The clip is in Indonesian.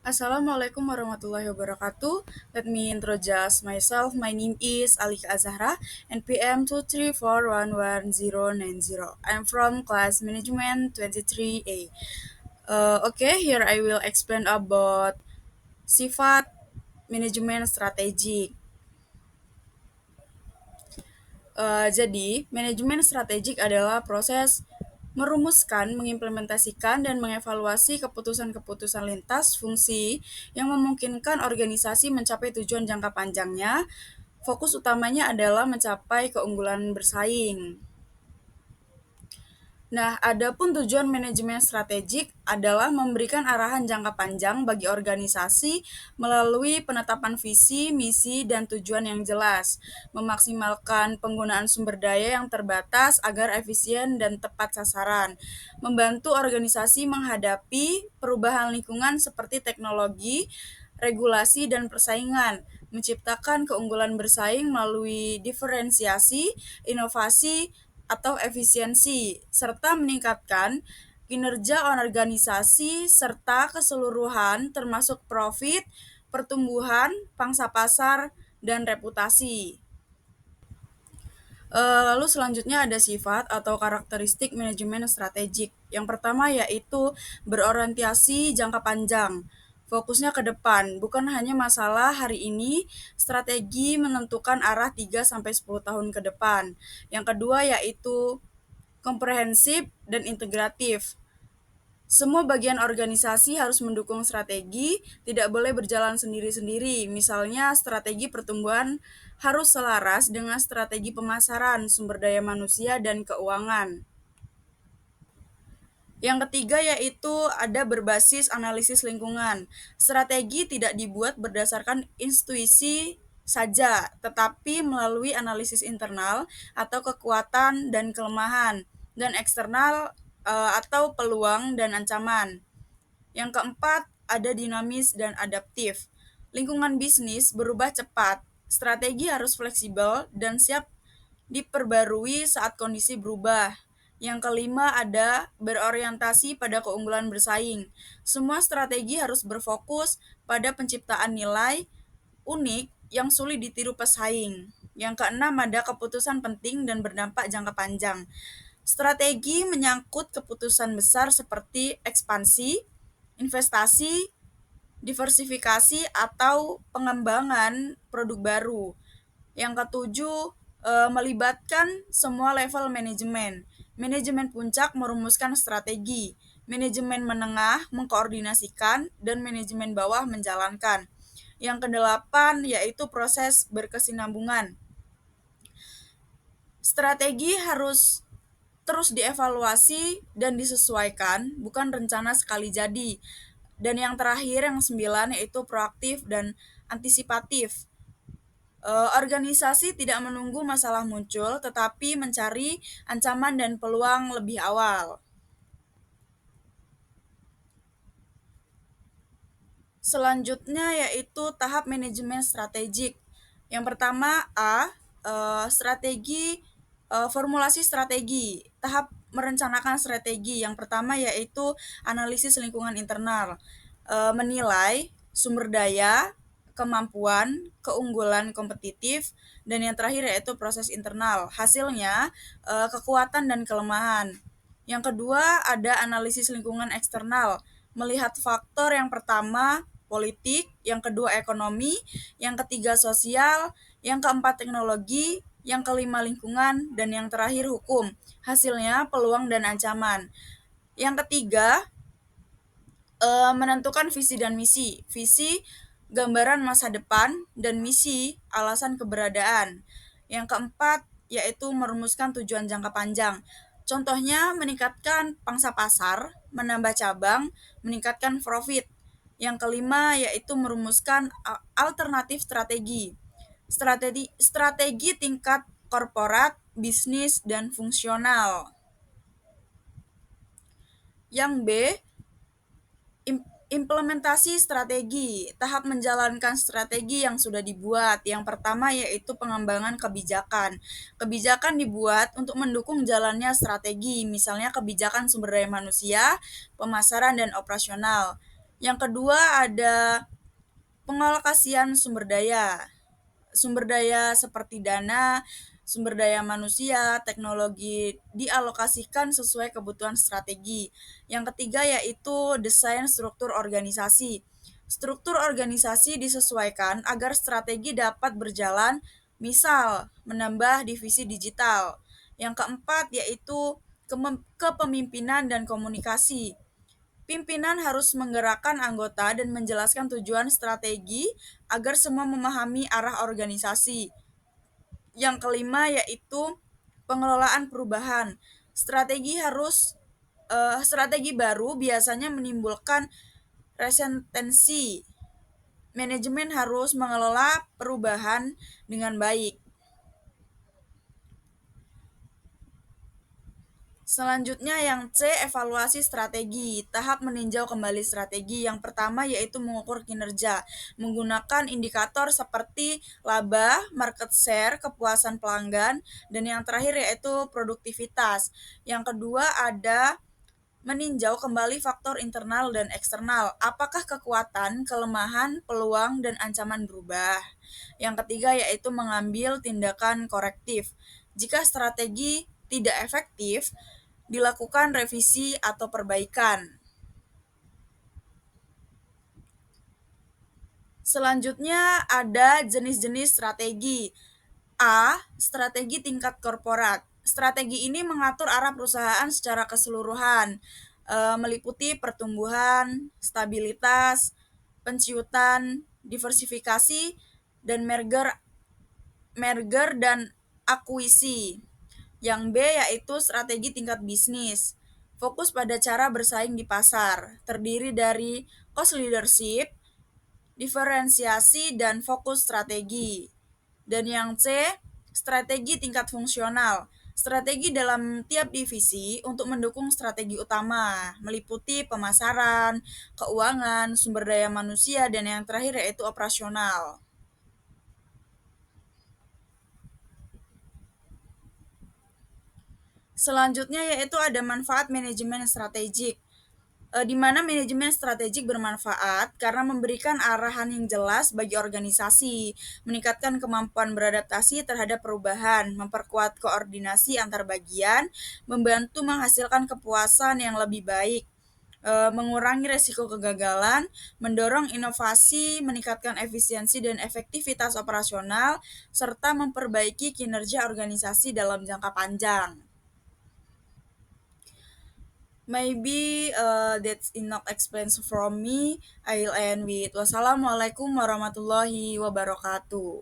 Assalamualaikum warahmatullahi wabarakatuh. Let me introduce myself. My name is Alika Azahra, NPM 234119090. I'm from class management 23A. Okay, here I will explain about sifat manajemen strategik. Jadi, manajemen strategik adalah proses merumuskan, mengimplementasikan, dan mengevaluasi keputusan-keputusan lintas fungsi yang memungkinkan organisasi mencapai tujuan jangka panjangnya. Fokus utamanya adalah mencapai keunggulan bersaing. Nah, adapun tujuan manajemen strategik adalah memberikan arahan jangka panjang bagi organisasi melalui penetapan visi, misi, dan tujuan yang jelas, memaksimalkan penggunaan sumber daya yang terbatas agar efisien dan tepat sasaran, membantu organisasi menghadapi perubahan lingkungan seperti teknologi, regulasi, dan persaingan, menciptakan keunggulan bersaing melalui diferensiasi, inovasi, atau efisiensi, serta meningkatkan kinerja organisasi serta keseluruhan termasuk profit, pertumbuhan, pangsa pasar, dan reputasi. Lalu selanjutnya ada sifat atau karakteristik manajemen strategik. Yang pertama yaitu berorientasi jangka panjang. Fokusnya ke depan, bukan hanya masalah hari ini, strategi menentukan arah 3-10 tahun ke depan. Yang kedua yaitu komprehensif dan integratif. Semua bagian organisasi harus mendukung strategi, tidak boleh berjalan sendiri-sendiri. Misalnya, strategi pertumbuhan harus selaras dengan strategi pemasaran, sumber daya manusia, dan keuangan. Yang ketiga yaitu ada berbasis analisis lingkungan. Strategi tidak dibuat berdasarkan intuisi saja, tetapi melalui analisis internal atau kekuatan dan kelemahan, dan eksternal atau peluang dan ancaman. Yang keempat, ada dinamis dan adaptif. Lingkungan bisnis berubah cepat, strategi harus fleksibel dan siap diperbarui saat kondisi berubah. Yang kelima ada berorientasi pada keunggulan bersaing. Semua strategi harus berfokus pada penciptaan nilai unik yang sulit ditiru pesaing. Yang keenam ada keputusan penting dan berdampak jangka panjang. Strategi menyangkut keputusan besar seperti ekspansi, investasi, diversifikasi, atau pengembangan produk baru. Yang ketujuh, melibatkan semua level manajemen. Manajemen puncak merumuskan strategi, manajemen menengah mengkoordinasikan, dan manajemen bawah menjalankan. Yang kedelapan yaitu proses berkesinambungan. Strategi harus terus dievaluasi dan disesuaikan, bukan rencana sekali jadi. Dan yang terakhir, yang 9, yaitu proaktif dan antisipatif. Organisasi tidak menunggu masalah muncul, tetapi mencari ancaman dan peluang lebih awal. Selanjutnya yaitu tahap manajemen strategik. Yang pertama A, formulasi strategi. Tahap merencanakan strategi. Yang pertama yaitu analisis lingkungan internal. Menilai sumber daya, kemampuan, keunggulan kompetitif, dan yang terakhir yaitu proses internal. Hasilnya, kekuatan dan kelemahan. Yang kedua ada analisis lingkungan eksternal, melihat faktor yang pertama politik, yang kedua ekonomi, yang ketiga sosial, yang keempat teknologi, yang kelima lingkungan, dan yang terakhir hukum. Hasilnya peluang dan ancaman. Yang ketiga menentukan visi dan misi. Visi gambaran masa depan dan misi alasan keberadaan. Yang keempat yaitu merumuskan tujuan jangka panjang. Contohnya meningkatkan pangsa pasar, menambah cabang, meningkatkan profit. Yang kelima yaitu merumuskan alternatif strategi. Strategi tingkat korporat, bisnis, dan fungsional. Yang B, implementasi strategi, tahap menjalankan strategi yang sudah dibuat. Yang pertama yaitu pengembangan kebijakan. Kebijakan dibuat untuk mendukung jalannya strategi, misalnya kebijakan sumber daya manusia, pemasaran, dan operasional. Yang kedua ada pengalokasian sumber daya. Sumber daya seperti dana, sumber daya manusia, teknologi dialokasikan sesuai kebutuhan strategi. Yang ketiga yaitu desain struktur organisasi. Struktur organisasi disesuaikan agar strategi dapat berjalan, misal menambah divisi digital. Yang keempat yaitu kepemimpinan dan komunikasi. Pimpinan harus menggerakkan anggota dan menjelaskan tujuan strategi agar semua memahami arah organisasi. Yang kelima yaitu pengelolaan perubahan. Strategi baru biasanya menimbulkan resistensi. Manajemen harus mengelola perubahan dengan baik. Selanjutnya yang C, evaluasi strategi. Tahap meninjau kembali strategi. Yang pertama yaitu mengukur kinerja, menggunakan indikator seperti laba, market share, kepuasan pelanggan, dan yang terakhir yaitu produktivitas. Yang kedua ada meninjau kembali faktor internal dan eksternal. Apakah kekuatan, kelemahan, peluang, dan ancaman berubah? Yang ketiga yaitu mengambil tindakan korektif. Jika strategi tidak efektif, dilakukan revisi atau perbaikan. Selanjutnya ada jenis-jenis strategi. A. Strategi tingkat korporat. Strategi ini mengatur arah perusahaan secara keseluruhan, meliputi pertumbuhan, stabilitas, penciutan, diversifikasi, dan merger merger dan akuisi. Yang B yaitu strategi tingkat bisnis. Fokus pada cara bersaing di pasar, terdiri dari cost leadership, diferensiasi, dan fokus strategi. Dan yang C, strategi tingkat fungsional. Strategi dalam tiap divisi untuk mendukung strategi utama, meliputi pemasaran, keuangan, sumber daya manusia, dan yang terakhir yaitu operasional. Selanjutnya yaitu ada manfaat manajemen strategik, di mana manajemen strategik bermanfaat karena memberikan arahan yang jelas bagi organisasi, meningkatkan kemampuan beradaptasi terhadap perubahan, memperkuat koordinasi antar bagian, membantu menghasilkan kepuasan yang lebih baik, mengurangi resiko kegagalan, mendorong inovasi, meningkatkan efisiensi dan efektivitas operasional, serta memperbaiki kinerja organisasi dalam jangka panjang. Maybe that's enough explains from me. I'll end with wassalamualaikum warahmatullahi wabarakatuh.